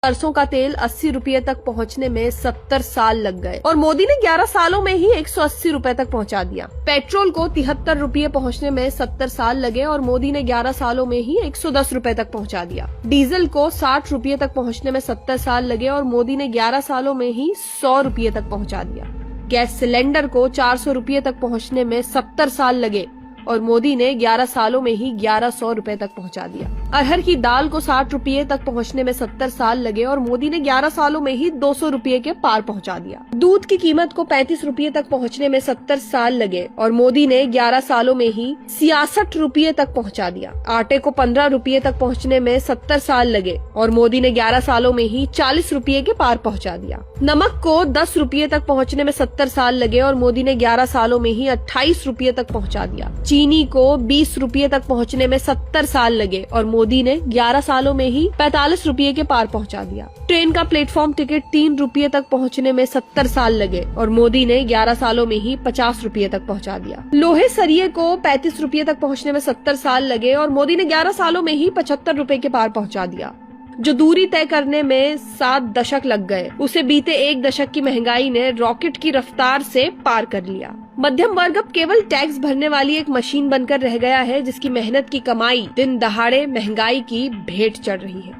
सरसों का तेल 80 रुपये तक पहुंचने में 70 साल लग गए और मोदी ने 11 सालों में ही 180 रुपए तक पहुंचा दिया। पेट्रोल को 73 रुपये पहुंचने में 70 साल लगे और मोदी ने 11 सालों में ही 110 रुपए तक पहुंचा दिया। डीजल को 60 रुपये तक पहुंचने में 70 साल लगे और मोदी ने 11 सालों में ही 100 रुपये तक पहुंचा दिया। गैस सिलेंडर को 400 रुपये तक पहुंचने में 70 साल लगे और मोदी ने 11 सालों में ही 1100 रुपए तक पहुंचा दिया। अरहर की दाल को 60 रुपये तक पहुंचने में 70 साल लगे और मोदी ने 11 सालों में ही 200 रुपये के पार पहुंचा दिया। दूध की कीमत को 35 रुपये तक पहुंचने में 70 साल लगे और मोदी ने 11 सालों में ही 66 रुपये तक पहुंचा दिया। आटे को 15 रुपये तक पहुंचने में 70 साल लगे और मोदी ने 11 सालों में ही 40 रुपये के पार पहुंचा दिया। नमक को 10 रुपये तक पहुंचने में 70 साल लगे और मोदी ने 11 सालों में ही 28 रुपये तक पहुंचा दिया। चीनी को 20 रुपये तक पहुंचने में 70 साल लगे और मोदी ने 11 सालों में ही 45 रुपये के पार पहुंचा दिया। ट्रेन का प्लेटफॉर्म टिकट 3 रुपये तक पहुंचने में 70 साल लगे और मोदी ने 11 सालों में ही 50 रुपये तक पहुंचा दिया। लोहे सरिये को 35 रुपये तक पहुंचने में 70 साल लगे और मोदी ने 11 सालों में ही 75 रुपये के पार पहुंचा दिया। जो दूरी तय करने में 7 दशक लग गए, उसे बीते 1 दशक की महंगाई ने रॉकेट की रफ्तार से पार कर लिया। मध्यम वर्ग अब केवल टैक्स भरने वाली एक मशीन बनकर रह गया है, जिसकी मेहनत की कमाई दिन दहाड़े महंगाई की भेंट चढ़ रही है।